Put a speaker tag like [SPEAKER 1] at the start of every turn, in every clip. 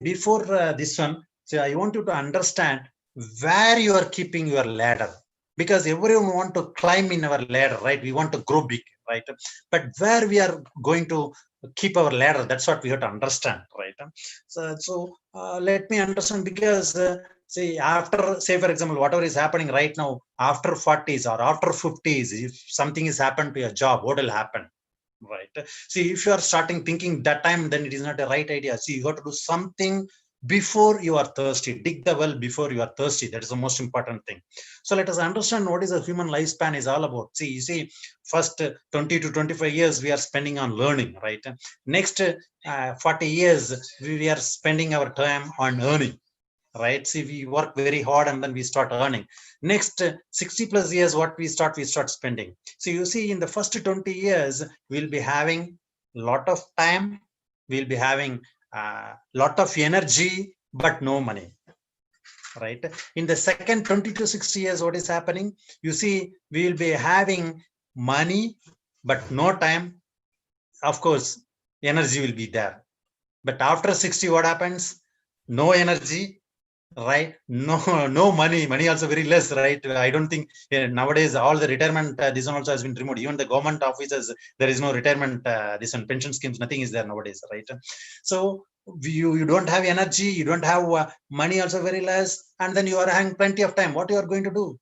[SPEAKER 1] before this one, so I want you to understand where you are keeping your ladder, because everyone want to climb in our ladder, right? We want to grow big, right? But where we are going to keep our ladder, that's what we have to understand, right? So let me understand, because see, after, say for example, whatever is happening right now, after 40s or after 50s, if something is happened to your job, what will happen? Right. See, if you are starting thinking that time, then it is not a right idea. See, you got to do something before you are thirsty. Dig the well before you are thirsty. That is the most important thing. So let us understand what is a human lifespan is all about. See, you see, first 20 to 25 years we are spending on learning, right? Next 40 years we are spending our time on earning, right? See, we work very hard and then we start earning. Next 60 plus years, what we start spending. So you see, in the first 20 years we'll be having a lot of time, we'll be having a lot of energy, but no money, right? In the second 20 to 60 years, what is happening? You see, we will be having money but no time. Of course, energy will be there, but after 60, what happens? No energy, right? No money also very less, right? I don't think nowadays all the retirement this one also has been removed. Even the government offices, there is no retirement this one pension schemes, nothing is there nowadays, right? So you don't have energy, you don't have money also very less, and then you are having plenty of time. What you are going to do?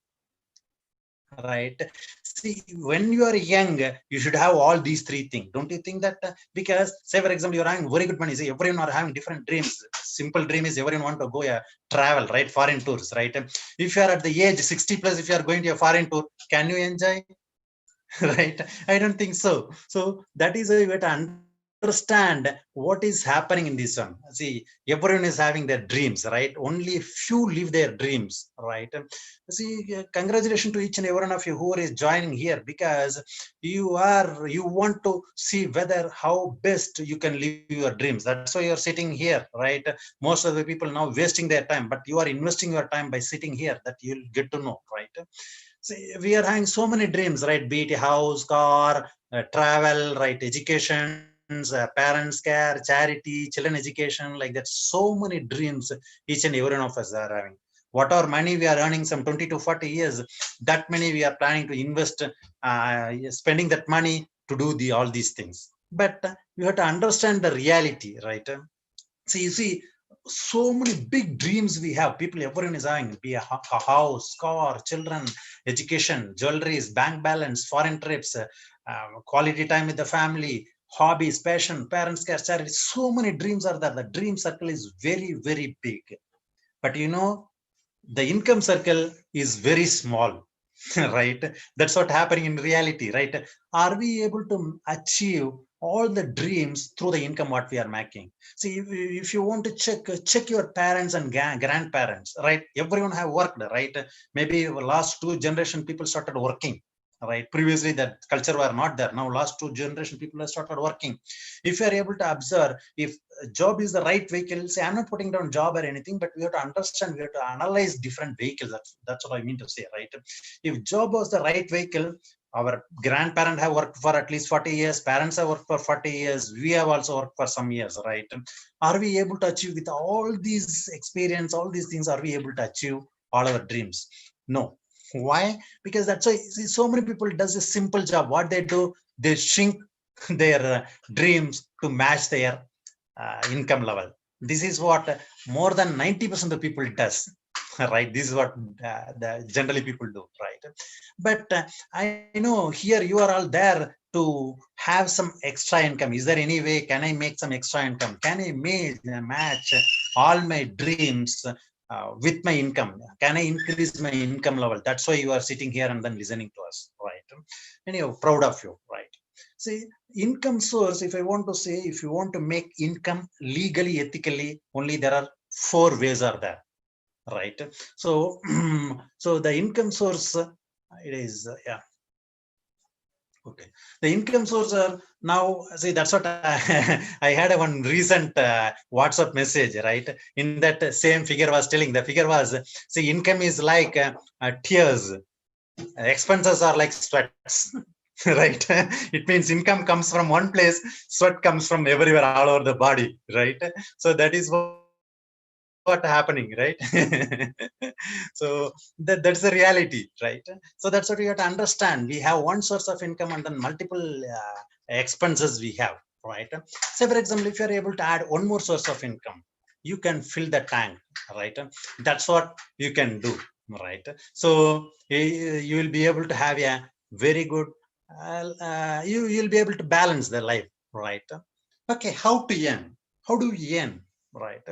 [SPEAKER 1] Right. See, when you are young, you should have all these three things. Don't you think that? Because, say, for example, you're having very good money. See, everyone are having different dreams. Simple dream is everyone want to go travel, right? Foreign tours, right? If you are at the age 60 plus, if you are going to a foreign tour, can you enjoy? Right? I don't think so. So that is a way to understand what is happening in this one. See, everyone is having their dreams, right? Only few live their dreams, right? See, congratulations to each and every one of you who is joining here, because you want to see whether how best you can live your dreams. That's why you're sitting here, right? Most of the people now wasting their time, but you are investing your time by sitting here, that you'll get to know, right? See, we are having so many dreams, right? Be it a house, car, travel, right? Educations, parents care, charity, children education, like that. So many dreams each and every one of us are having. Whatever money we are earning, some 20 to 40 years, that money we are planning to invest, spending that money to do all these things. But you have to understand the reality, right? So you see, so many big dreams we have. People, everyone is having, be a house, car, children, education, jewelries, bank balance, foreign trips, quality time with the family, hobbies, passion, parents care, charity. So many dreams are there. The dream circle is very, very big. But you know, the income circle is very small. Right? That's what happening in reality, right? Are we able to achieve all the dreams through the income what we are making? See, if you want to check your parents and grandparents, right? Everyone have worked, right? Maybe last two generation people started working, right? Previously that culture were not there. Now last two generation people have started working. If you are able to observe, if job is the right vehicle, say, I'm not putting down job or anything, but we have to understand, we have to analyze different vehicles. That's what I mean to say, right? If job was the right vehicle, our grandparents have worked for at least 40 years, parents have worked for 40 years, we have also worked for some years, right? Are we able to achieve with all these experience, all these things, are we able to achieve all our dreams? No. Why? Because that's why, see, so many people does a simple job. What they do, they shrink their dreams to match their income level. This is what more than 90% of the people does. Right? This is what the generally people do, right? But I know here you are all there to have some extra income. Is there any way, can I make some extra income? Can I match all my dreams with my income? Can I increase my income level? That's why you are sitting here and then listening to us, right? Anyhow, proud of you, right? See, income source, if I want to say, if you want to make income legally, ethically, only there are four ways are there, right? So so the income source, it is okay. The income source are now, see, that's what I had a one recent WhatsApp message, right? In that same figure was telling, the figure was, see, income is like tears, expenses are like sweats. Right? It means income comes from one place, sweat comes from everywhere, all over the body, right? So that is what what happening, right? So that's the reality, right? So that's what we have to understand. We have one source of income and then multiple expenses we have, right? Say for example, if you are able to add one more source of income, you can fill the tank, right? That's what you can do, right? So you will be able to have a very good you'll be able to balance the life, right? Okay, how to earn? How do we earn, right?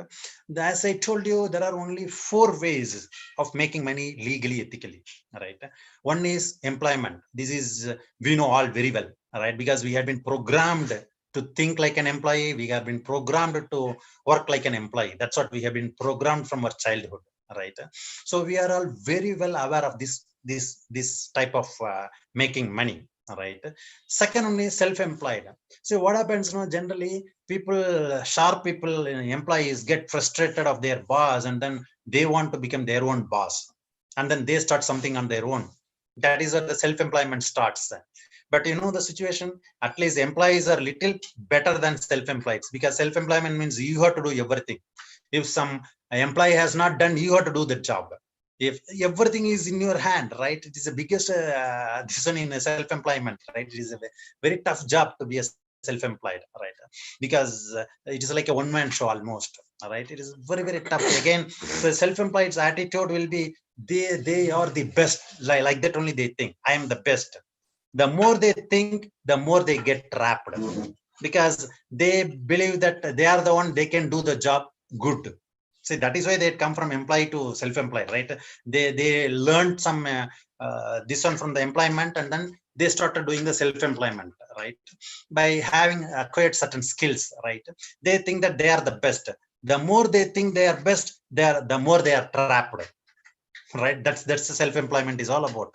[SPEAKER 1] As I told you, there are only 4 ways of making money legally, ethically, right? One is employment. This is we know all very well, right? Because we have been programmed to think like an employee. We have been programmed to work like an employee. That's what we have been programmed from our childhood, right? So we are all very well aware of this type of making money, right? Second one is self-employed. So what happens now, generally people, sharp people, employees get frustrated of their boss, and then they want to become their own boss, and then they start something on their own. That is where the self-employment starts. But you know the situation, at least employees are little better than self-employed, because self-employment means you have to do everything. If some employee has not done, you have to do the job. If everything is in your hand, right? It is the biggest decision in self-employment, right? It is a very tough job to be a self-employed, right? Because it is like a one-man show almost, right? It is very, very tough. Again, the self-employed's attitude will be they are the best, like that only they think I am the best. The more they think, the more they get trapped, because they believe that they are the one, they can do the job good. See, that is why they come from employee to self-employed, right? They learned some this one from the employment, and then they started doing the self-employment, right? By having acquired certain skills, right? They think that they are the best. The more they think they are best, the more they are trapped, right? That's the self-employment is all about.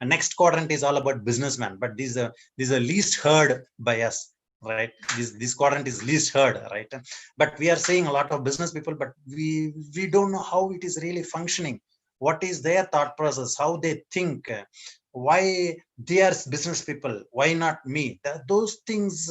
[SPEAKER 1] And next quadrant is all about businessman, but these are least heard by us, right? This quadrant is least heard, right? But we are seeing a lot of business people, but we don't know how it is really functioning, what is their thought process, how they think, why they are business people, why not me? Those things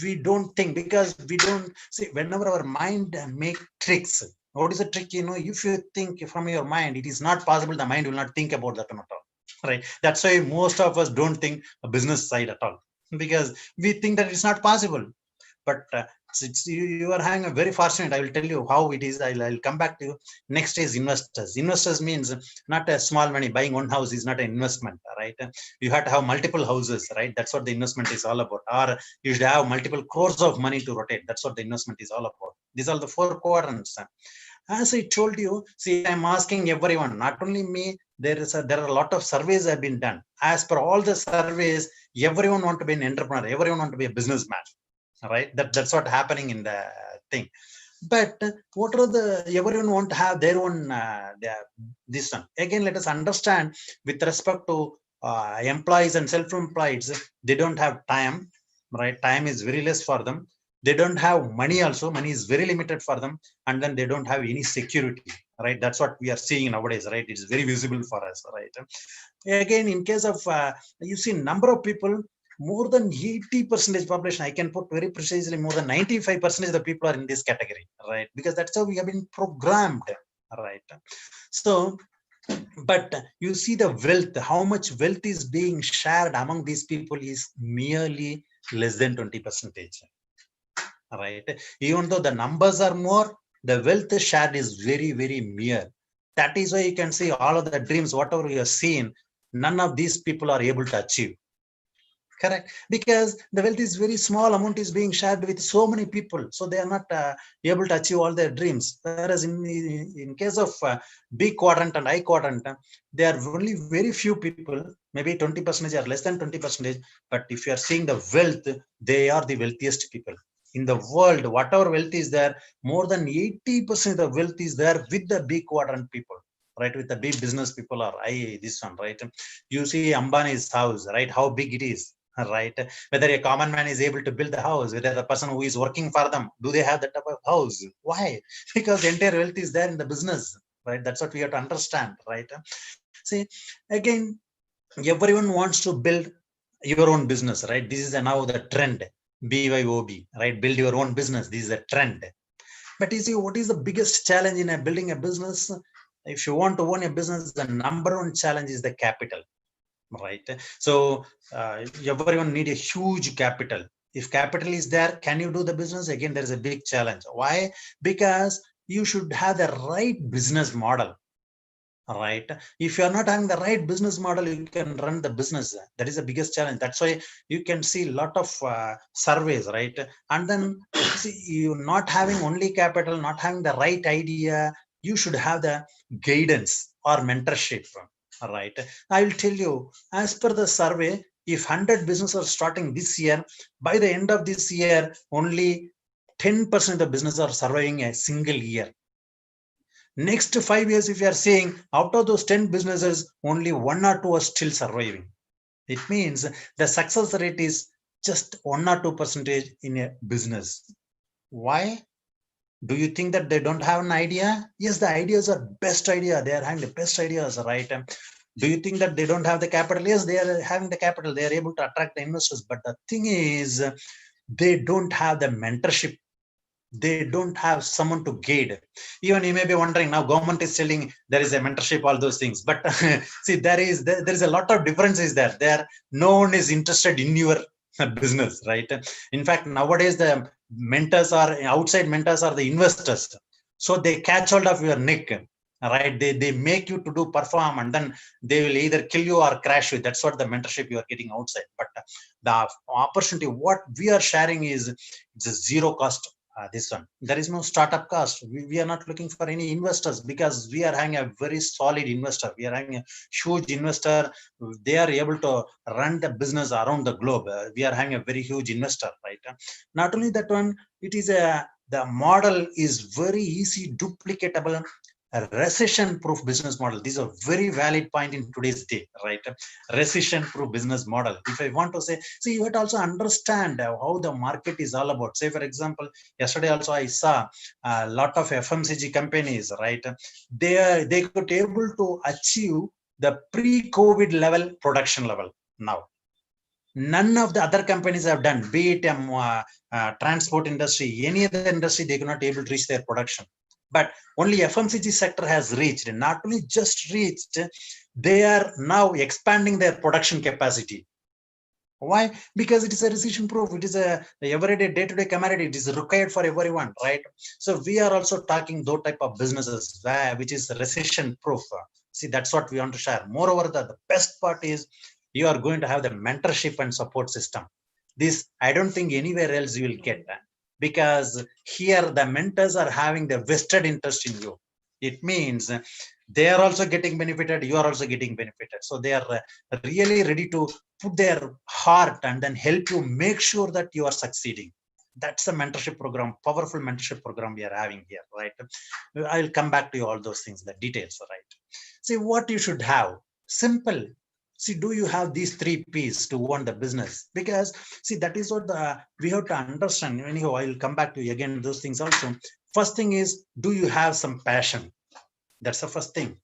[SPEAKER 1] we don't think, because we don't see. Whenever our mind make tricks, what is a trick? You know, if you think from your mind, it is not possible. The mind will not think about that at all, right? That's why most of us don't think a business side at all, because we think that it's not possible. But you are having a very fortunate. I will tell you how it is. I'll come back to you. Next is investors. Investors means not a small money. Buying one house is not an investment, right? You have to have multiple houses, right? That's what the investment is all about. Or you should have multiple crores of money to rotate. That's what the investment is all about. These are the 4 quadrants. As I told you, see, I'm asking everyone, not only me. There are a lot of surveys have been done. As per all the surveys, everyone want to be an entrepreneur. Everyone want to be a businessman, right? That's what happening in the thing. But what are the everyone want to have their own this one. Again, let us understand with respect to employees and self-employed, they don't have time, right? Time is very less for them. They don't have money also. Money is very limited for them, and then they don't have any security, right? That's what we are seeing nowadays, right? It's very visible for us, right? Again, in case of you see number of people, more than 80% population, I can put very precisely more than 95% of the people are in this category, right? Because that's how we have been programmed, right? So, but you see the wealth, how much wealth is being shared among these people is merely less than 20%, right? Even though the numbers are more, the wealth shared is very, very mere. That is why you can see all of the dreams, whatever you have seen, none of these people are able to achieve. Correct, because the wealth is very small amount is being shared with so many people, so they are not able to achieve all their dreams. Whereas in case of B quadrant and I quadrant, there are only very few people, maybe 20% or less than 20%. But if you are seeing the wealth, they are the wealthiest people in the world. Whatever wealth is there, more than 80% of the wealth is there with the B quadrant people, right? With the big business people, or this one, right? You see Ambani's house, right? How big it is, right? Whether a common man is able to build the house, whether the person who is working for them, do they have that type of house? Why? Because the entire wealth is there in the business, right? That's what we have to understand, right? See, again, everyone wants to build your own business, right? This is now the trend, BYOB, right? Build your own business. This is a trend. But you see, what is the biggest challenge in building a business? If you want to own a business, the number one challenge is the capital, right? So everyone need a huge capital. If capital is there, can you do the business? Again, there is a big challenge. Why? Because you should have the right business model, right? If you are not having the right business model, you can run the business. That is the biggest challenge. That's why you can see a lot of surveys, right? And then see, you not having only capital, not having the right idea, you should have the guidance or mentorship, right? I will tell you, as per the survey, if 100 businesses are starting this year, by the end of this year, only 10% of the business are surviving a single year. Next 5 years, if you are saying out of those 10 businesses, only 1 or 2 are still surviving. It means the success rate is just 1 or 2% in a business. Why? Do you think that they don't have an idea? Yes, the ideas are best idea. They are having the best ideas, right? Do you think that they don't have the capital? Yes, they are having the capital. They are able to attract the investors. But the thing is, they don't have the mentorship. They don't have someone to guide. Even you may be wondering, now government is telling there is a mentorship, all those things, but see, there is a lot of differences there. No one is interested in your business, right? In fact, nowadays the mentors are outside, mentors are the investors, so they catch hold of your neck, right? They make you to do perform, and then they will either kill you or crash you. That's what the mentorship you are getting outside. But the opportunity what we are sharing is, it's a zero cost. This one, there is no startup cost. We are not looking for any investors, because we are having a very solid investor. We are having a huge investor. They are able to run the business around the globe. We are having a very huge investor, right? Not only that one, it is the model is very easy duplicatable, a recession proof business model. This is a very valid point in today's day, right? Recession proof business model. If I want to say, see, you have to also understand how the market is all about. Say, for example, yesterday also I saw a lot of FMCG companies, right? They could able to achieve the pre-COVID level production level now. None of the other companies have done, be it transport industry, any other industry, they cannot able to reach their production. But only FMCG sector has reached, not only just reached, they are now expanding their production capacity. Why? Because it is a recession proof. It is a everyday day-to-day commodity. It is required for everyone, right? So we are also talking those type of businesses which is recession proof. See, that's what we want to share. Moreover, the best part is you are going to have the mentorship and support system. This I don't think anywhere else you will get that, because here the mentors are having the vested interest in you. It means they are also getting benefited, you are also getting benefited. So they are really ready to put their heart and then help you make sure that you are succeeding. That's a mentorship program, powerful mentorship program we are having here, right? I will come back to you all those things, the details, right? See what you should have. Simple. See, do you have these 3 P's to own the business? Because see, that is what we have to understand. Anyhow, I will come back to you again those things also. First thing is, do you have some passion? That's the first thing.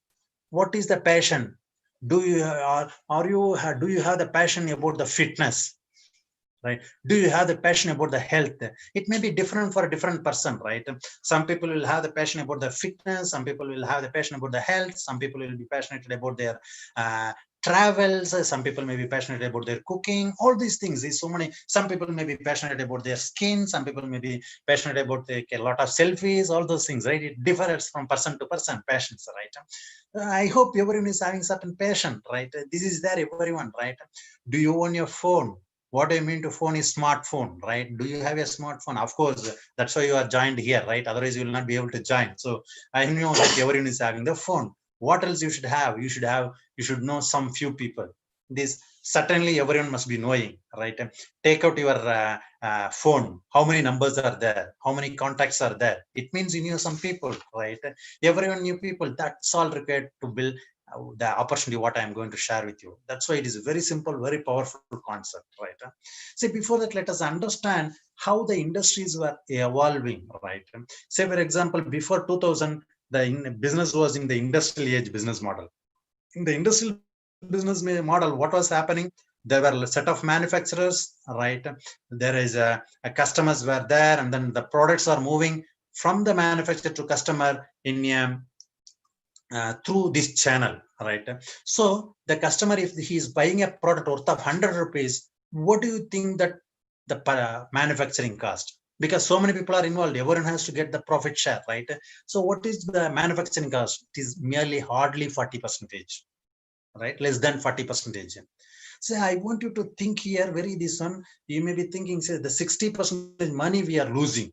[SPEAKER 1] What is the passion? Do you do you have the passion about the fitness, right? Do you have the passion about the health? It may be different for a different person, right? Some people will have the passion about the fitness, some people will have the passion about the health, some people will be passionate about their travels, some people may be passionate about their cooking, all these things. There's so many. Some people may be passionate about their skin, some people may be passionate about a lot of selfies, all those things, right? It differs from person to person, passions, right? I hope everyone is having certain passion, right? This is there, everyone, right? Do you own your phone? What I mean to phone is smartphone, right? Do you have a smartphone? Of course, that's why you are joined here, right? Otherwise, you will not be able to join. So I know that everyone is having the phone. What else you should have? You should know some few people. This certainly everyone must be knowing, right? Take out your phone. How many numbers are there? How many contacts are there? It means you know some people, right? Everyone knew people. That's all required to build the opportunity what I'm going to share with you. That's why it is a very simple, very powerful concept, right? See, before that, let us understand how the industries were evolving, right? Say, for example, before 2000, the business was in the industrial age business model. In the industrial business model, what was happening? There were a set of manufacturers, right? There is a customers were there, and then the products are moving from the manufacturer to customer in through this channel, right? So the customer, if he is buying a product worth of 100 rupees, what do you think that the manufacturing cost? Because so many people are involved, everyone has to get the profit share, right? So what is the manufacturing cost? It is merely hardly 40%, right? Less than 40%. So I want you to think here very this one. You may be thinking, say the 60% money we are losing.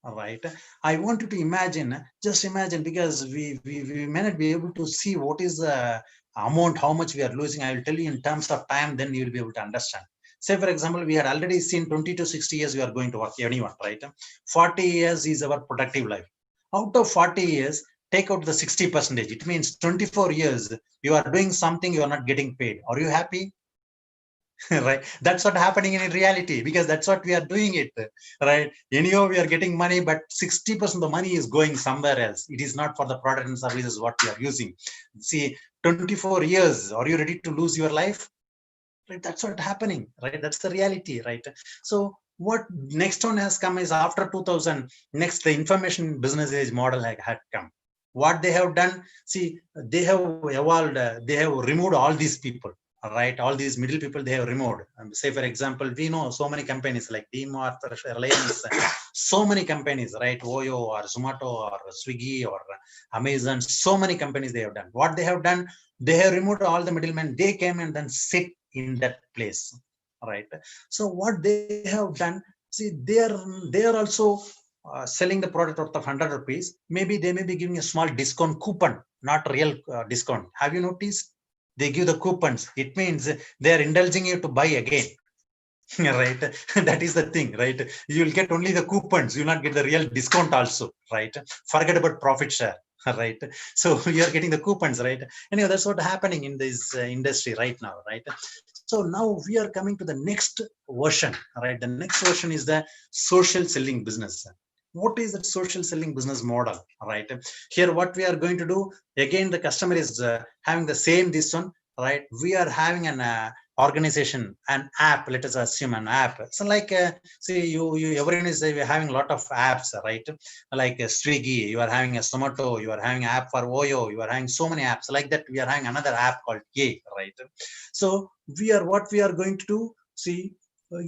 [SPEAKER 1] All right. I want you to imagine, just imagine, because we may not be able to see what is the amount, how much we are losing. I will tell you in terms of time, then you will be able to understand. Say, for example, we had already seen 20 to 60 years we are going to work, anyone, right? 40 years is our productive life. Out of 40 years, take out the 60%. It means 24 years, you are doing something, you are not getting paid. Are you happy? Right, that's what happening in reality, because that's what we are doing it, right? Anyhow we are getting money, but 60% of the money is going somewhere else. It is not for the product and services what we are using. See, 24 years, are you ready to lose your life? Right, that's what happening, right? That's the reality, right? So what next one has come is after 2000, next the information business age model had come. What they have done, see, they have evolved, they have removed all these people, right? All these middle people they have removed. Say for example, we know so many companies like DMart, Reliance, so many companies, right? Oyo or Zomato or Swiggy or Amazon, so many companies they have done. What they have done, they have removed all the middlemen. They came and then sit in that place, right? So what they have done, see, they are also selling the product worth of 100 rupees. Maybe they may be giving a small discount coupon, not real discount. Have you noticed? They give the coupons. It means they are indulging you to buy again. Right, that is the thing, right? You will get only the coupons, you will not get the real discount also, right? Forget about profit share. Right, so you are getting the coupons, right? Anyway, that's what happening in this industry right now, right? So now we are coming to the next version, right? The next version is the social selling business. What is that social selling business model, right? Here what we are going to do, again the customer is having the same this one, right? We are having an organization, an app, let us assume an app. So like see, you everyone is having a lot of apps, right? Like Swiggy, you are having a Zomato, you are having an app for Oyo, you are having so many apps like that. We are having another app called Yay, right? So what we are going to do, see,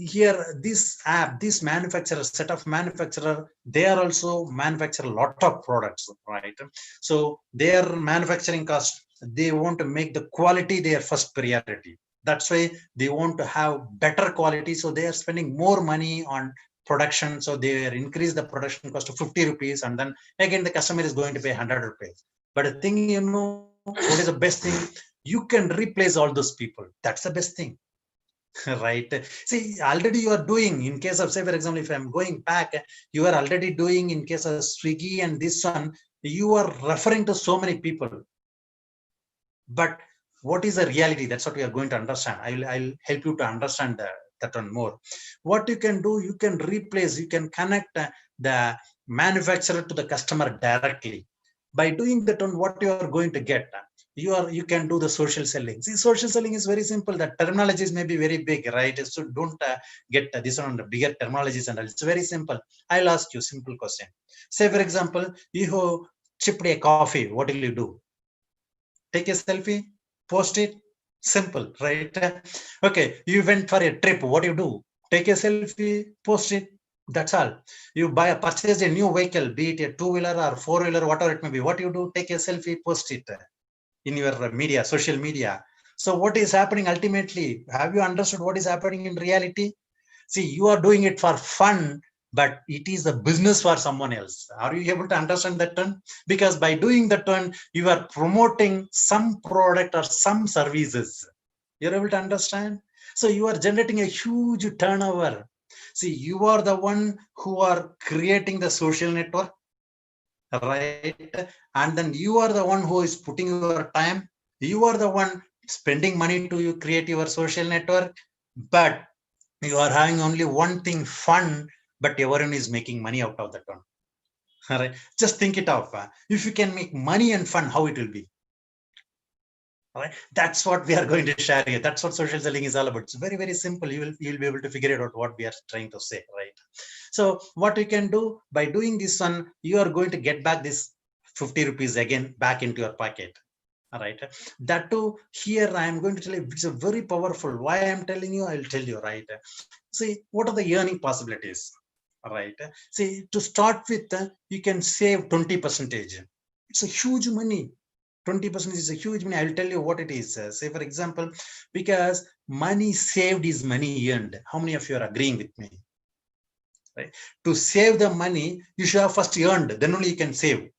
[SPEAKER 1] here this app, this manufacturer, set of manufacturer, they are also manufacture a lot of products, right? So their manufacturing cost, they want to make the quality their first priority. That's why they want to have better quality, so they are spending more money on production. So they increase the production cost to 50 rupees, and then again the customer is going to pay 100 rupees. But the thing, what is the best thing? You can replace all those people. That's the best thing. Right, see, already you are doing, in case of, say for example, if I'm going back, you are already doing in case of Swiggy and this one, you are referring to so many people. But what is the reality? That's what we are going to understand. I'll help you to understand that one more. What you can do, you can replace, you can connect the manufacturer to the customer directly. By doing that one, what you are going to get, you can do the social selling. See, social selling is very simple. The terminologies may be very big, right? So don't get this one on the bigger terminologies, and it's very simple. I'll ask you a simple question. Say for example, you chipped a coffee, what will you do? Take a selfie, post it. Simple, right? Okay, you went for a trip, what do you do? Take a selfie, post it. That's all. You purchase a new vehicle, be it a two-wheeler or four-wheeler, whatever it may be. What you do? Take a selfie, post it in your media, social media. So what is happening ultimately? Have you understood what is happening in reality? See, you are doing it for fun, but it is a business for someone else. Are you able to understand that term? Because by doing that one, you are promoting some product or some services. You're able to understand? So you are generating a huge turnover. See, you are the one who are creating the social network, right? And then you are the one who is putting your time. You are the one spending money to create your social network, but you are having only one thing, fun, but everyone is making money out of that one. All right, just think it out. If you can make money and fun, how it will be? All right, that's what we are going to share here. That's what social selling is all about. It's very, very simple. You'll be able to figure it out what we are trying to say, right? So what you can do by doing this one, you are going to get back this 50 rupees again back into your pocket. All right. That too, here I am going to tell you, it's a very powerful. Why I am telling you, I'll tell you, right? See, what are the earning possibilities? All right. See, to start with, you can save 20%. It's a huge money. 20% is a huge money. I'll tell you what it is. Say, for example, because money saved is money earned. How many of you are agreeing with me? Right? To save the money, you should have first earned, then only you can save.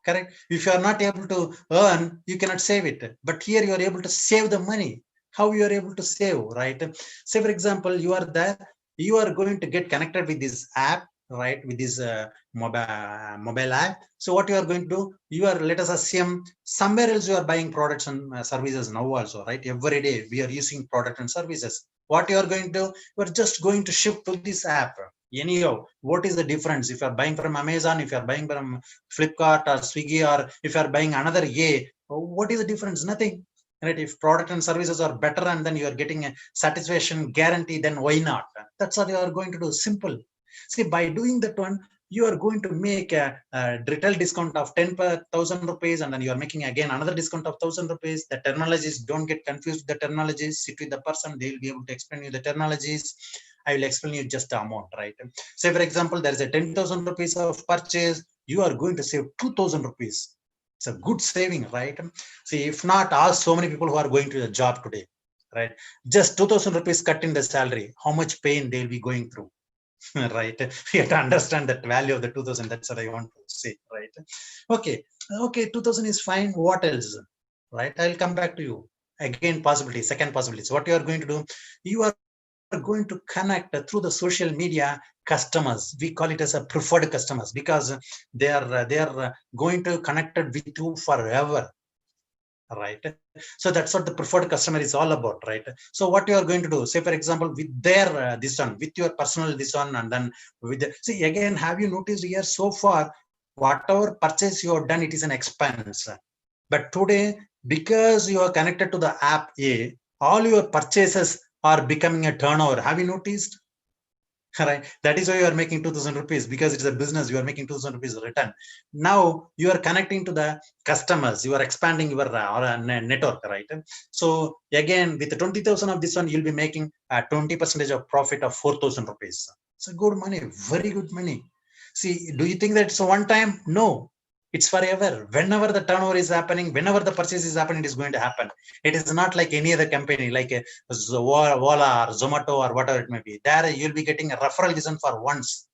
[SPEAKER 1] Correct? If you are not able to earn, you cannot save it. But here you are able to save the money. How you are able to save, right? Say, for example, you are there, you are going to get connected with this app, right? With this mobile app. So what you are going to do, you are, let us assume somewhere else you are buying products and services now also, right? Every day we are using product and services. What you are going to do, you are just going to shift to this app. Anyhow, what is the difference if you are buying from Amazon, if you are buying from Flipkart or Swiggy, or if you are buying another what is the difference? Nothing. Right? If product and services are better and then you are getting a satisfaction guarantee, then why not? That's what you are going to do. Simple. See, by doing that one, you are going to make a retail discount of 10,000 rupees, and then you are making again another discount of 1,000 rupees. The terminologies, don't get confused with the terminologies. Sit with the person, they will be able to explain you the terminologies. I will explain you just the amount, right? Say, for example, there is a 10,000 rupees of purchase, you are going to save 2,000 rupees. It's a good saving, right? See, if not, ask so many people who are going to the job today, right? Just 2,000 rupees cut in the salary, how much pain they'll be going through. Right? You have to understand that value of the 2,000. That's what I want to say, right? Okay, 2,000 is fine. What else? Right? I'll come back to you. Again, possibility, second possibility. So what you are going to do, you are going to connect through the social media customers. We call it as a preferred customers because they are going to connected with you forever. Right? So that's what the preferred customer is all about, right? So what you are going to do, say, for example, with their this one, with your personal this one, and then with the, see, again, have you noticed here so far, whatever purchase you have done, it is an expense. But today, because you are connected to the app A, all your purchases are becoming a turnover. Have you noticed? Right? That is why you are making 2,000 rupees, because it's a business. You are making 2,000 rupees return. Now you are connecting to the customers. You are expanding your network, right? So again, with the 20,000 of this one, you'll be making 20% of profit of 4,000 rupees. It's a good money, very good money. See, do you think that it's a one time? No, it's forever. Whenever the turnover is happening, whenever the purchase is happening, it is going to happen. It is not like any other company, like a Vola or Zomato or whatever it may be. There you'll be getting a referral listen for once.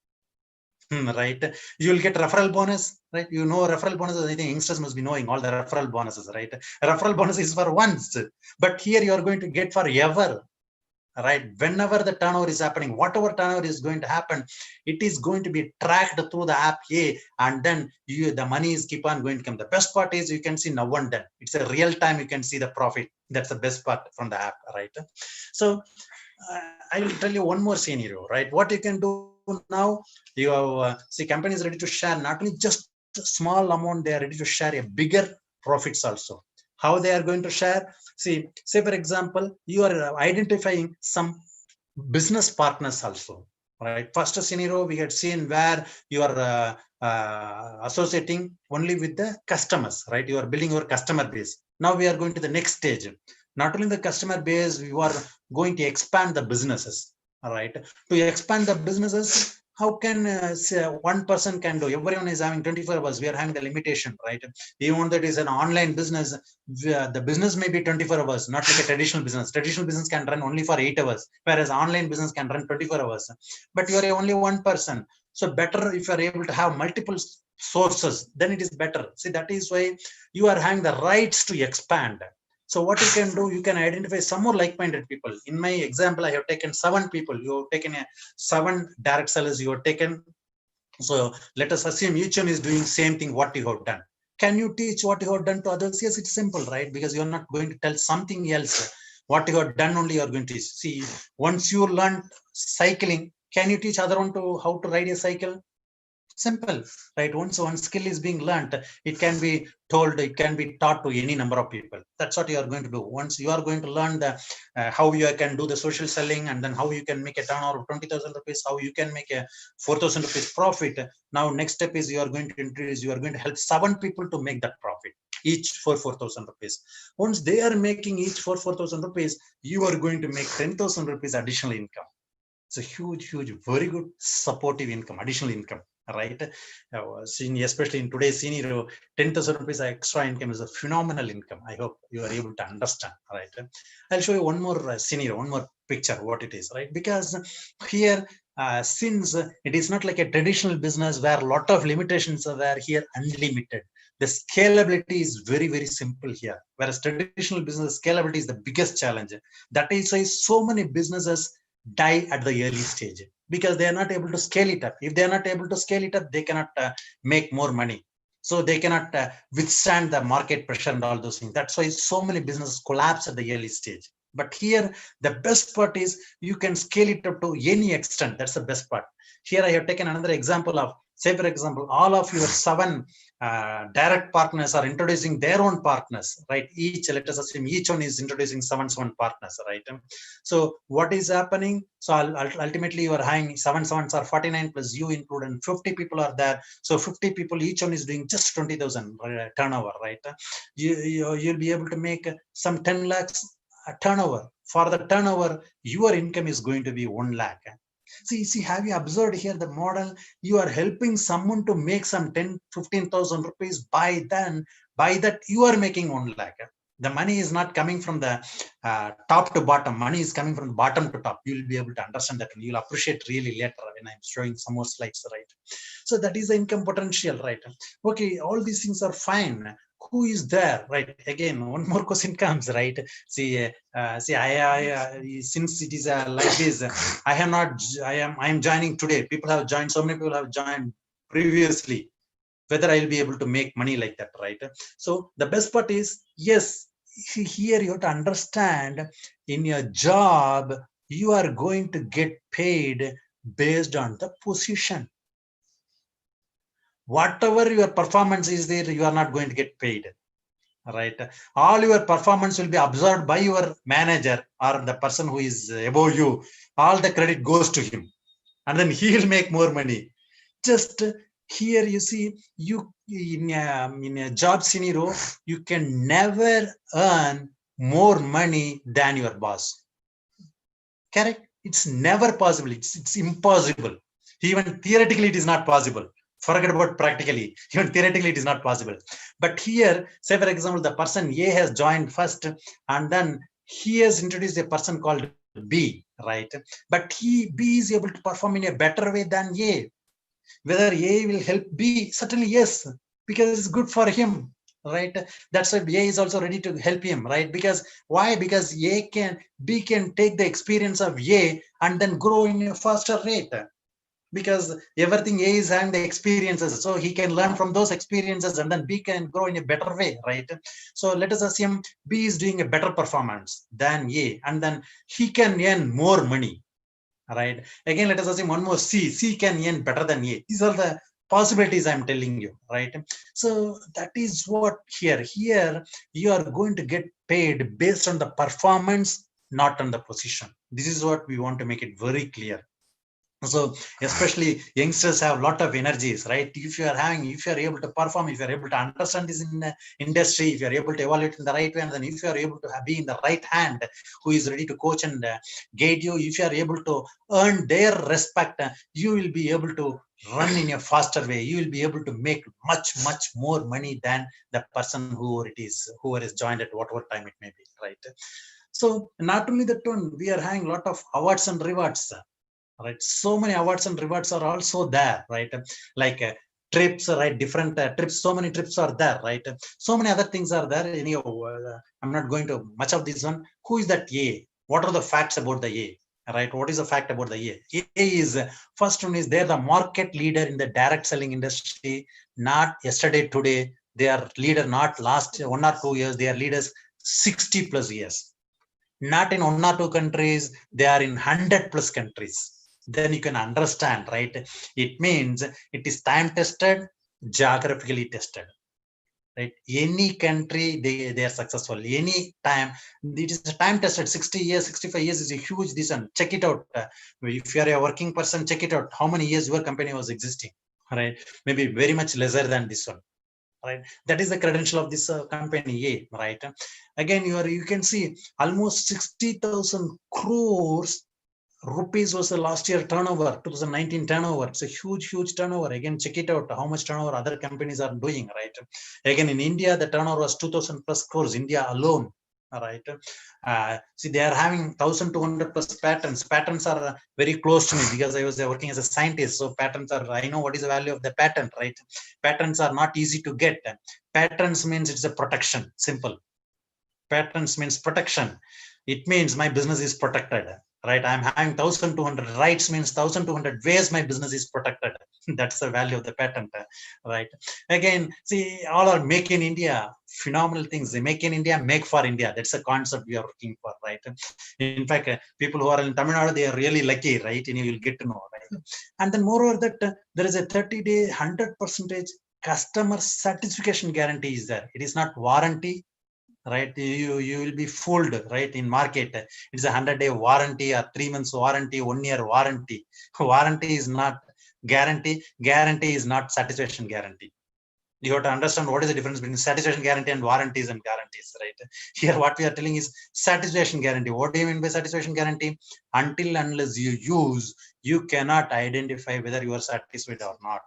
[SPEAKER 1] Right? You'll get referral bonus, right? You know referral bonuses. I think youngsters must be knowing all the referral bonuses, right? Referral bonus is for once, but here you are going to get forever. Right? Whenever the turnover is happening, whatever turnover is going to happen, it is going to be tracked through the app A, and then the money is keep on going to come. The best part is you can see now and then. It's a real time. You can see the profit. That's the best part from the app, right? So I will tell you one more scenario, right? What you can do now, you have see, company is ready to share not only just a small amount, they are ready to share a bigger profits also. How they are going to share? See, say for example, you are identifying some business partners also, right? First scenario we had seen where you are associating only with the customers, right? You are building your customer base. Now we are going to the next stage. Not only the customer base, you are going to expand the businesses, all right? To expand the businesses, how can say one person can do? Everyone is having 24 hours. We are having the limitation, right? Even that is an online business, the business may be 24 hours, not like a traditional business. Traditional business can run only for 8 hours, whereas online business can run 24 hours. But you are only one person. So better if you are able to have multiple sources, then it is better. See, that is why you are having the rights to expand. So what you can do, you can identify some more like-minded people. In my example, I have taken 7 people. You have taken 7 direct sellers. You have taken. So let us assume each one is doing same thing what you have done. Can you teach what you have done to others? Yes, it's simple, right? Because you're not going to tell something else. What you have done only you're going to teach. See, once you learn cycling, can you teach other one to how to ride a cycle? Simple, right? Once one skill is being learnt, it can be told, it can be taught to any number of people. That's what you are going to do. Once you are going to learn the how you can do the social selling, and then how you can make a turnover of 20,000 rupees, how you can make a 4,000 rupees profit. Now, next step is you are going to introduce, you are going to help 7 people to make that profit, each for 4,000 rupees. Once they are making each for 4,000 rupees, you are going to make 10,000 rupees additional income. It's a huge, very good supportive income, additional income, right? Especially in today's scenario, 10,000 rupees extra income is a phenomenal income. I hope you are able to understand, right? I'll show you one more scenario, one more picture, what it is, right? Because here, since it is not like a traditional business where a lot of limitations are there, here unlimited. The scalability is very simple here. Whereas traditional business scalability is the biggest challenge. That is why so many businesses die at the early stage, because they are not able to scale it up. If they are not able to scale it up, they cannot make more money. So they cannot withstand the market pressure and all those things. That's why so many businesses collapse at the early stage. But here, the best part is you can scale it up to any extent. That's the best part. Here I have taken another example of, say for example, all of your 7 direct partners are introducing their own partners, right? Each, let us assume each one is introducing 7 partners, right? So what is happening? So ultimately you are hiring 7 sevens are 49 plus you include, and 50 people are there. So 50 people, each one is doing just 20,000 turnover, right? You'll be able to make some 10 lakhs turnover. For the turnover, your income is going to be 1 lakh. See, have you observed here the model? You are helping someone to make some 10, 15,000 rupees. By that you are making 1 lakh. The money is not coming from the top to bottom. Money is coming from bottom to top. You'll be able to understand that, and you'll appreciate really later when I'm showing some more slides, right? So that is the income potential, right? Okay, all these things are fine. Who is there, right? Again, one more question comes, right? See, since it is like this, I am joining today. People have joined. So many people have joined previously. Whether I'll be able to make money like that, right? So the best part is, yes, here you have to understand, in your job, you are going to get paid based on the position. Whatever your performance is there, you are not going to get paid, right? All your performance will be observed by your manager or the person who is above you. All the credit goes to him, and then he'll make more money. Just here you see, you in a job scenario, you can never earn more money than your boss. Correct? It's never possible. It's impossible. Even theoretically, it is not possible. Forget about practically. Even theoretically, it is not possible. But here, say for example, the person A has joined first, and then he has introduced a person called B, right? But B is able to perform in a better way than A. Whether A will help B, certainly yes, because it's good for him, right? That's why A is also ready to help him, right? Because why? Because B can take the experience of A and then grow in a faster rate. Because everything A is having the experiences, so he can learn from those experiences, and then B can grow in a better way, right? So let us assume B is doing a better performance than A, and then he can earn more money. Right. Again, let us assume one more C can earn better than A. These are the possibilities I'm telling you, right? So that is what here you are going to get paid based on the performance, not on the position. This is what we want to make it very clear. So especially youngsters have a lot of energies, right? If you are able to perform, if you are able to understand this in the industry, if you are able to evaluate in the right way, and then if you are able to be in the right hand who is ready to coach and guide you, if you are able to earn their respect, you will be able to run in a faster way. You will be able to make much more money than the person whoever is joined at whatever time it may be, right? So not only that one, we are having a lot of awards and rewards, right? So many awards and rewards are also there, right? Like trips, right? Different trips, so many trips are there, right? So many other things are there. Anyhow, I'm not going to much of this one. Who is that A? What are the facts about the A? Right? What is the fact about the A? A is, first one is they're the market leader in the direct selling industry, not yesterday, today. They are leader not last 1 or 2 years. They are leaders 60 plus years. Not in 1 or 2 countries. They are in 100 plus countries. then you can understand, right? It means it is time tested, geographically tested. Right? Any country, they are successful. Any time, it is time tested. 60 years, 65 years is a huge decision. Check it out. If you are a working person, check it out. How many years your company was existing, right? Maybe very much lesser than this one, right? That is the credential of this company A, right? Again, you can see almost 60,000 crores rupees was the last year turnover, 2019 turnover. It's a huge turnover. Again, check it out, how much turnover other companies are doing, right? Again, in India, the turnover was 2,000 plus crores, India alone, right? See, they are having 1,200 plus patents. Patents are very close to me because I was working as a scientist. So patents are, I know what is the value of the patent, right? Patents are not easy to get. Patents means it's a protection, simple. Patents means protection. It means my business is protected, right? I'm having 1,200 rights, means 1,200 ways my business is protected. That's the value of the patent, right? Again, see, all are make in India, phenomenal things. They make in India, make for India. That's the concept we are looking for, right? In fact, people who are in Tamil Nadu, they are really lucky, right? And you will get to know, right? And then moreover that there is a 30-day, 100% customer satisfaction guarantee is there. It is not warranty, right? You will be fooled, right? In market, it's a 100-day warranty or 3 months warranty, 1 year warranty. Warranty is not guarantee. Guarantee is not satisfaction guarantee. You have to understand what is the difference between satisfaction guarantee and warranties and guarantees, right? Here, what we are telling is satisfaction guarantee. What do you mean by satisfaction guarantee? Until unless you use, you cannot identify whether you are satisfied or not.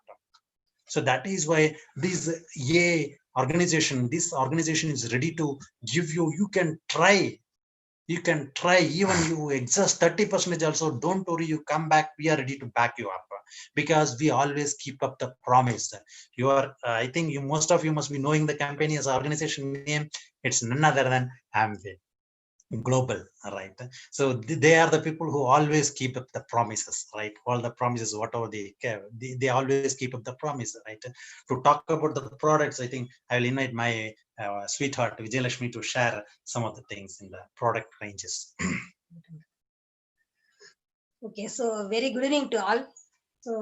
[SPEAKER 1] So that is why this this organization is ready to give you, you can try, even you exhaust 30% also, don't worry, you come back, we are ready to back you up, because we always keep up the promise. You are, I think you, most of you must be knowing the company as organization name. It's none other than Amway Global, right? So they are the people who always keep up the promises, right? All the promises, whatever they always keep up the promise, right? To talk about the products, I think I will invite my sweetheart Vijayalakshmi to share some of the things in the product ranges.
[SPEAKER 2] Okay, so very good evening to all. So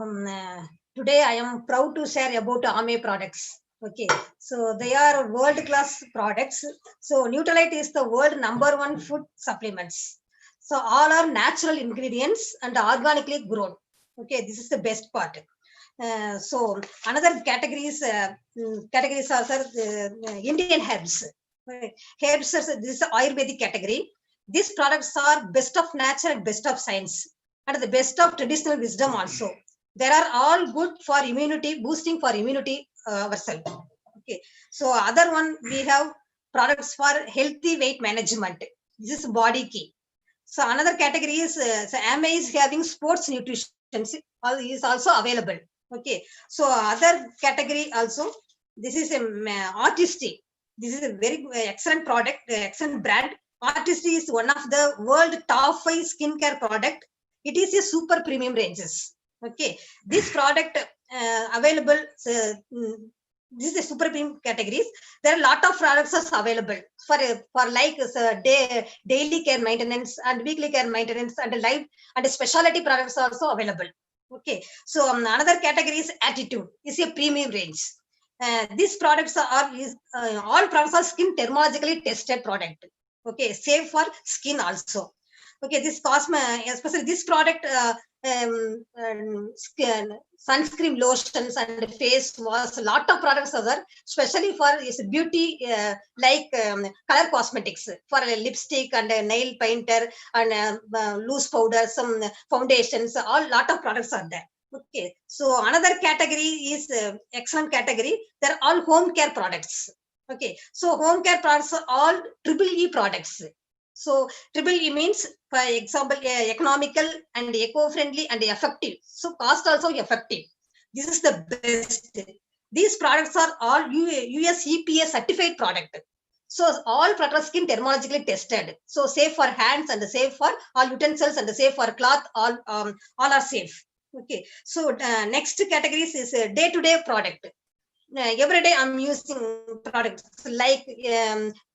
[SPEAKER 2] today I am proud to share about Amway products. Okay, so they are world-class products. So Nutralite is the world #1 food supplements. So all are natural ingredients and organically grown. Okay, this is the best part. So another categories are Indian herbs. Herbs, this is the Ayurvedic category. These products are best of nature and best of science, and the best of traditional wisdom also. They are all good for immunity, boosting for immunity ourselves. Okay, so other one we have products for healthy weight management. This is body key. So another category is Amway is having sports nutrition is also available. Okay, so other category also, this is a Artistry. This is a very excellent product, excellent brand. Artistry is one of the world top 5 skincare product. It is a super premium ranges. Okay, this product available. This is a super premium categories. There are a lot of products available for like daily care maintenance and weekly care maintenance and life and specialty products also available. Okay, so another category is Attitude. Is a premium range. These products are all products are skin dermatologically tested product. Okay, safe for skin also. Okay, this especially this product, sunscreen lotions and face wash, a lot of products are there, especially for beauty, like color cosmetics, for lipstick and nail painter and loose powder, some foundations, all lot of products are there. Okay, so another category is excellent category. They're all home care products. Okay, so home care products are all EEE products. So EEE means, for example, economical and eco-friendly and effective. So cost also effective. This is the best. These products are all US EPA certified product. So all products skin dermatologically tested. So safe for hands and safe for all utensils and safe for cloth. All are safe. Okay. So next categories is day-to-day product. Every day I'm using products like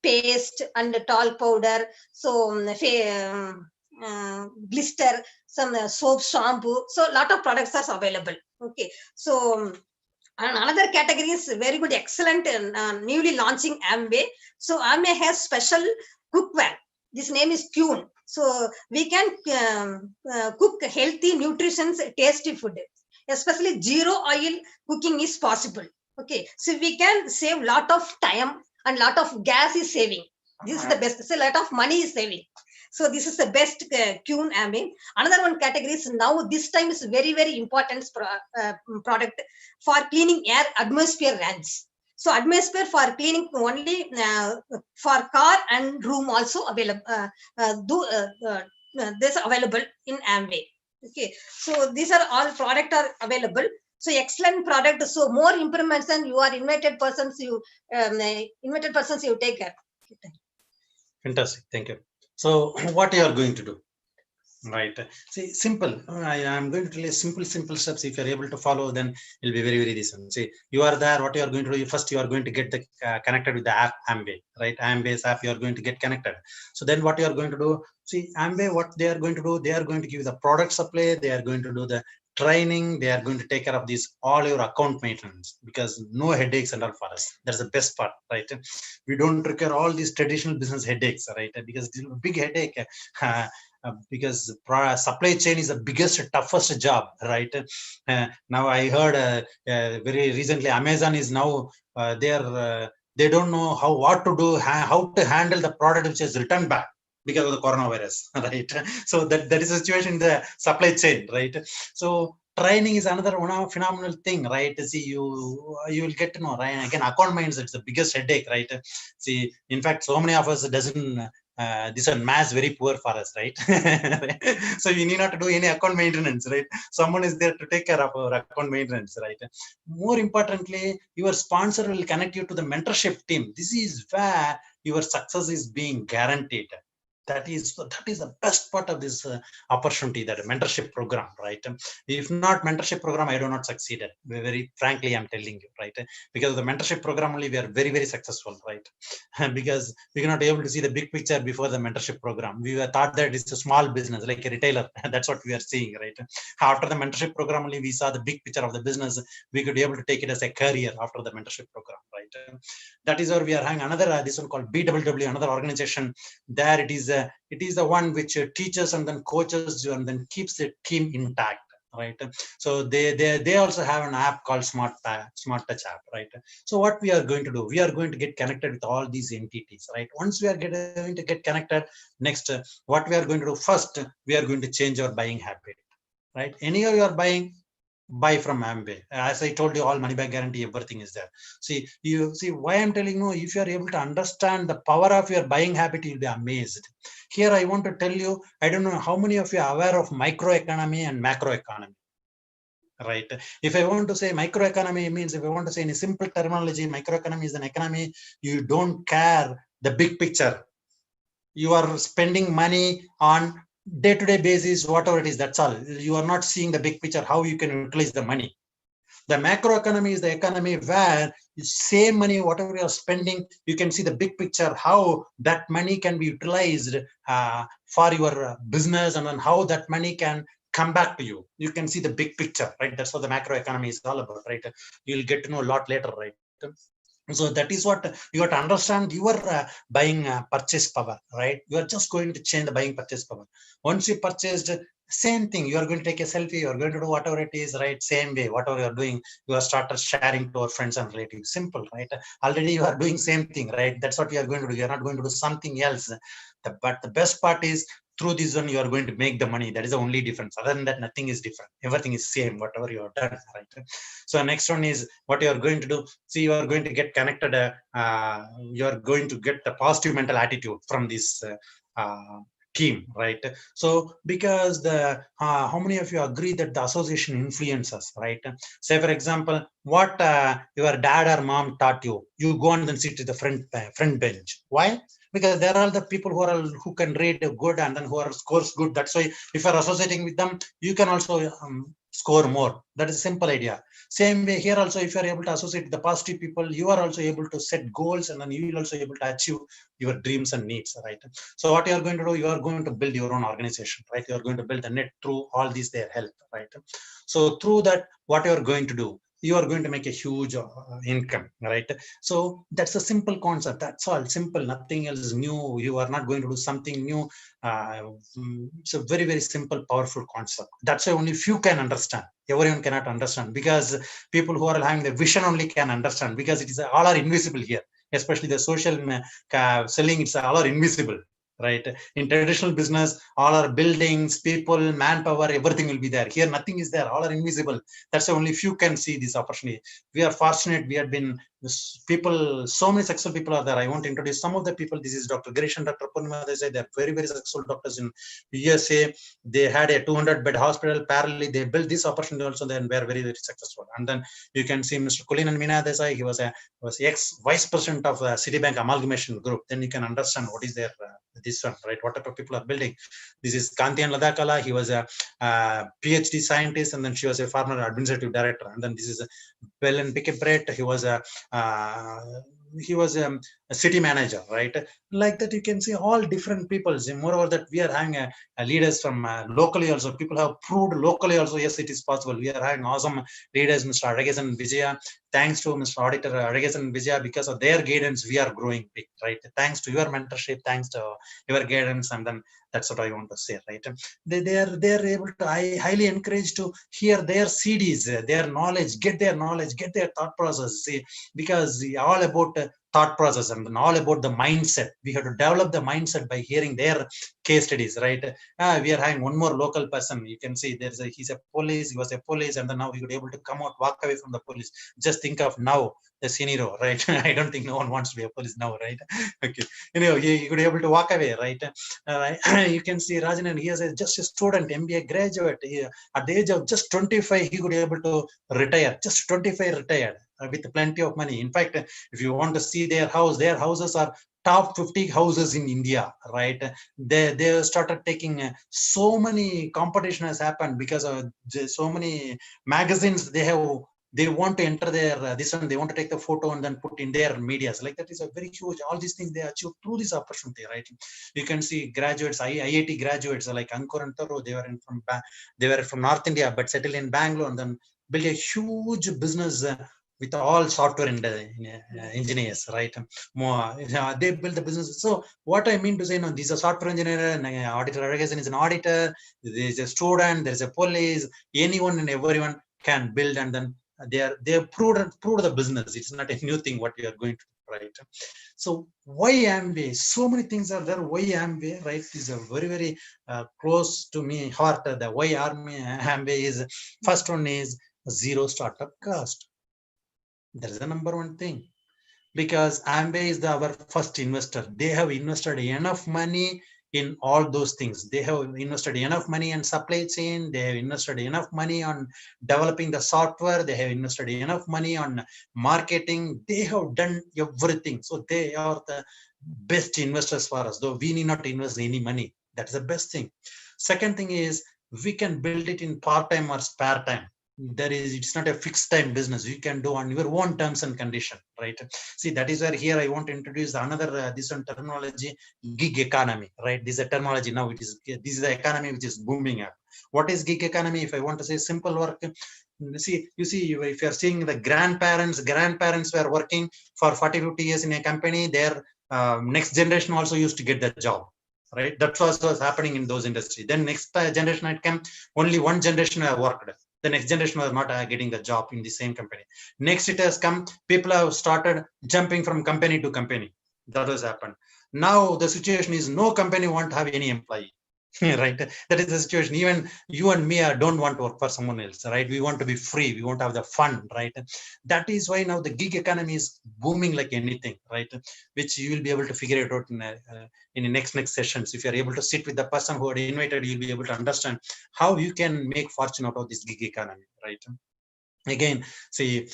[SPEAKER 2] paste and talc powder. So blister, some soap, shampoo. So a lot of products are available. Okay. So and another category is very good, excellent, newly launching Amway. So Amway has special cookware. This name is Tune. So we can cook healthy, nutritious, tasty food. Especially zero oil cooking is possible. Okay, so we can save lot of time and lot of gas is saving. This is the best. So a lot of money is saving. So this is the best Tune Amway. Another one category is now this time is very important product for cleaning air, atmosphere range. So atmosphere for cleaning only for car and room also available. This available in Amway. Okay, so these are all product are available. So excellent product. So more improvements than you are invited persons. You take care.
[SPEAKER 1] Fantastic. Thank you. So what you are going to do? Right. See, simple. I am going to tell you simple steps. If you're able to follow, then it'll be very decent. See, you are there. What you are going to do? First, you are going to get the connected with the app Amway, right? Amway's app. You are going to get connected. So then, what you are going to do? See, Amway. What they are going to do? They are going to give you the product supply. They are going to do the training. They are going to take care of this all your account maintenance, because no headaches and all for us. That's the best part, right? We don't require all these traditional business headaches, right? Because it's a big headache. Because supply chain is the biggest, toughest job, right? Now I heard very recently Amazon is now they don't know what to do, how to handle the product which is returned back because of the coronavirus, right? So that is a situation in the supply chain, right? So training is another one phenomenal thing, right? See, you will get to know, right? Again, account maintenance, it's the biggest headache, right? See, in fact, so many of us doesn't this one mass very poor for us, right? So you need not to do any account maintenance, right? Someone is there to take care of our account maintenance, right? More importantly, your sponsor will connect you to the mentorship team. This is where your success is being guaranteed. That is the best part of this opportunity, that mentorship program, right? If not mentorship program, I do not succeed. Very frankly, I'm telling you, right? Because of the mentorship program only, we are very successful, right? Because we cannot able to see the big picture before the mentorship program. We were thought that it's a small business, like a retailer. That's what we are seeing, right? After the mentorship program only, we saw the big picture of the business. We could be able to take it as a career after the mentorship program, right? That is where we are having another this one called BWW, another organization. There it is the one which teaches and then coaches you and then keeps the team intact, right? So they also have an app called Smart Touch app, right? So what we are going to do, we are going to get connected with all these entities, right? Once we are going to get connected, next what we are going to do, first we are going to change our buying habit, right? Anyhow you are buying, buy from Amway. As I told you, all money back guarantee, everything is there. See, you see why I'm telling you, if you are able to understand the power of your buying habit, you'll be amazed. Here, I want to tell you, I don't know how many of you are aware of microeconomy and macroeconomy, right? If I want to say microeconomy means, if I want to say in a simple terminology, microeconomy is an economy, you don't care the big picture. You are spending money on day-to-day basis, whatever it is, that's all. You are not seeing the big picture, how you can utilize the money. The macroeconomy is the economy where same money, whatever you're spending, you can see the big picture, how that money can be utilized for your business, and then how that money can come back to you. You can see the big picture, right? That's what the macroeconomy is all about, right? You'll get to know a lot later, right? So that is what you have to understand, your buying purchase power, right? You are just going to change the buying purchase power. Once you purchased, same thing, you are going to take a selfie, you are going to do whatever it is, right? Same way, whatever you are doing, you are started sharing to our friends and relatives. Simple, right? Already you are doing same thing, right? That's what you are going to do. You are not going to do something else. But the best part is, through this one, you are going to make the money. That is the only difference. Other than that, nothing is different. Everything is same, whatever you have done, right? So next one is what you are going to do. See, you are going to get connected. You are going to get the positive mental attitude from this team, right? So because the how many of you agree that the association influences, right? Say for example, what your dad or mom taught you, you go and then sit at the front bench. Why? Because there are the people who can read good and then who are scores good. That's why if you're associating with them, you can also score more. That is a simple idea. Same way here also, if you are able to associate with the positive people, you are also able to set goals, and then you will also able to achieve your dreams and needs, right? So what you are going to do, you are going to build your own organization, right? You are going to build a net through all these their help, right? So through that, what you are going to do, you are going to make a huge income, right? So that's a simple concept. That's all simple, nothing else new. You are not going to do something new. It's a very, very simple, powerful concept. That's why only few can understand. Everyone cannot understand, because people who are having the vision only can understand, because it is all are invisible here, especially the social selling. It's all are invisible, right? In traditional business, all our buildings, people, manpower, everything will be there. Here, nothing is there. All are invisible. That's why only few can see this opportunity. We are fortunate. We have been people, so many successful people are there. I want to introduce some of the people. This is Dr. Girish and Dr. Purnima. They say they're very, very successful doctors in USA. They had a 200-bed hospital. Parallelly, they built this opportunity also. Then were very, very successful. And then you can see Mr. Kulin and Meena Desai. He was ex-vice president of Citibank Amalgamation Group. Then you can understand what is their this one, right? What type of people are building. This is Kantian Ladakala. He was a PhD scientist, and then she was a former administrative director. And then this is Belen Pickett. He was a city manager, right? Like that, you can see all different people. Moreover, that we are having leaders from locally also. People have proved locally also, yes, it is possible. We are having awesome leaders, Mr. Adagesan and Vijaya. Thanks to Mr. Auditor Adagesan and Vijaya, because of their guidance, we are growing big, right? Thanks to your mentorship, thanks to your guidance, and then that's what I want to say, right? They are able to, I highly encourage to hear their CDs, their knowledge, get their thought process, see, because all about thought process and all about the mindset. We have to develop the mindset by hearing their case studies, right? We are having one more local person. You can see he's a police, he was a police, and then now he could able to come out, walk away from the police. Just think of now the scenario, right? I don't think no one wants to be a police now, right? Okay, he could able to walk away, right? You can see Rajan, and he is just a student, MBA graduate. At the age of just 25, he could be able to retire. Just 25 retired with plenty of money. In fact, if you want to see their houses are top 50 houses in India, right? They started taking so many competition has happened because of so many magazines they want to enter their this one, they want to take the photo and then put in their medias. Like that is a very huge, all these things they achieve through this opportunity, right? You can see graduates, IIT graduates like Ankur and Taro, they were from North India but settled in Bangalore, and then build a huge business with all software engineers, right? More, they build the business. So what I mean to say, these are software engineer, and Auditor Adagesan is an auditor, there's a student, there's a police, anyone and everyone can build, and then they proved the business. It's not a new thing what we are going to do, right? So why Amway? So many things are there. Why Amway, right? Is a very, very close to me heart. The why Amway is, first one is zero startup cost. That is the number one thing, because Amway is our first investor. They have invested enough money in all those things. They have invested enough money in supply chain. They have invested enough money on developing the software. They have invested enough money on marketing. They have done everything. So they are the best investors for us, though we need not invest any money. That's the best thing. Second thing is, we can build it in part-time or spare time. It's not a fixed time business. You can do on your own terms and condition, right? See, that is where here I want to introduce another this one terminology, gig economy, right? This is a terminology now. This is the economy which is booming up. What is gig economy? If I want to say simple work, see, if you're seeing the grandparents were working for 40-50 years in a company, their next generation also used to get that job, right? That's what was happening in those industries. Then next generation had come, only one generation have worked. The next generation was not getting the job in the same company. Next it has come, people have started jumping from company to company. That has happened. Now the situation is no company won't have any employee. Right? That is the situation. Even you and me don't want to work for someone else, right? We want to be free. We want to have the fun, right? That is why now the gig economy is booming like anything, right? Which you will be able to figure it out in the next sessions. If you are able to sit with the person who had invited, you'll be able to understand how you can make fortune out of this gig economy, right? Again, see,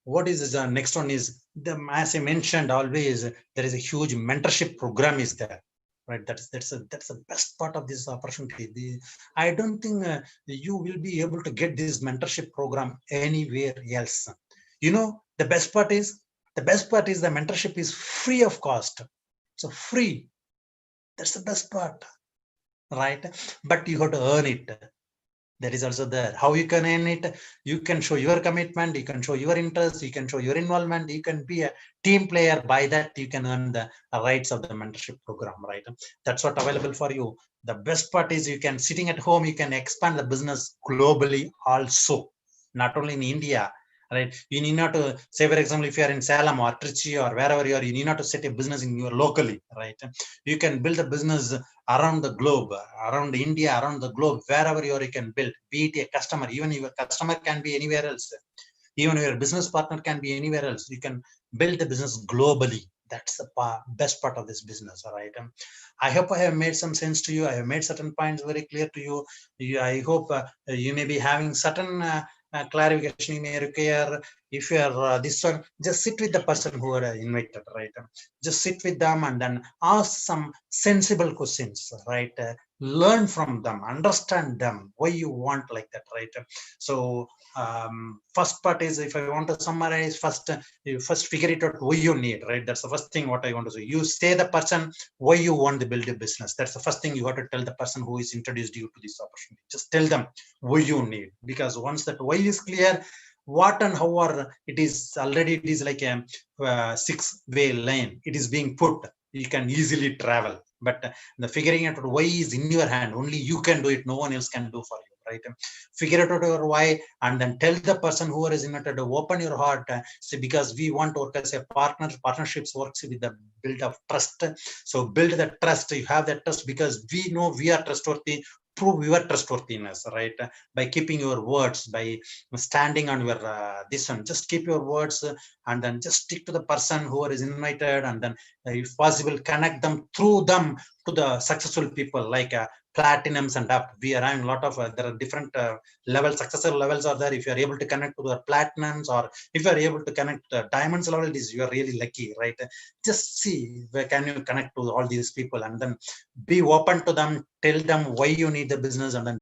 [SPEAKER 1] what is the next one is, as I mentioned always, there is a huge mentorship program is there. right? That's the best part of this opportunity. I don't think you will be able to get this mentorship program anywhere else. You know, the best part is the mentorship is free of cost. So free. That's the best part, right? But you have to earn it. That is also there. How you can earn it? You can show your commitment, you can show your interest, you can show your involvement, you can be a team player. By that, you can earn the rights of the mentorship program, right? That's what available for you. The best part is you can, sitting at home, you can expand the business globally also, not only in India, right? You need not to say, for example, if you are in Salem or Trichy or wherever you are, you need not to set a business in your locally, right? You can build a business around the globe, around India, around the globe, wherever you are, you can build, be it a customer, even your customer can be anywhere else. Even your business partner can be anywhere else. You can build the business globally. That's the best part of this business, all right? I hope I have made some sense to you. I have made certain points very clear to you. I hope you may be having certain clarification you may require. If you are this one, just sit with the person who are invited, right? Just sit with them and then ask some sensible questions, right? Learn from them, understand them, why you want like that, right? So first part is, if I want to summarize, first you first figure it out why you need, right? That's the first thing what I want to say. You say the person why you want to build a business. That's the first thing you have to tell the person who is introduced you to this opportunity. Just tell them why you need, because once that why is clear, what and how are it is already, it is like a 6-way lane. It is being put. You can easily travel, but the figuring out why is in your hand. Only you can do it. No one else can do for you, right? Figure out your why, and then tell the person who is invited to open your heart. See, because we want to work as a partner. Partnerships works with the build of trust. So build the trust. You have that trust because we know we are trustworthy. Prove your trustworthiness, right? By keeping your words, by standing on your this one. Just keep your words, and then just stick to the person who is invited, and then if possible, connect them through them to the successful people like platinums and up. We are having a lot of there are different levels, successful levels are there. If you are able to connect to the platinums, or if you are able to connect diamonds level, it is you are really lucky, right? Just see where can you connect to all these people, and then be open to them, tell them why you need the business, and then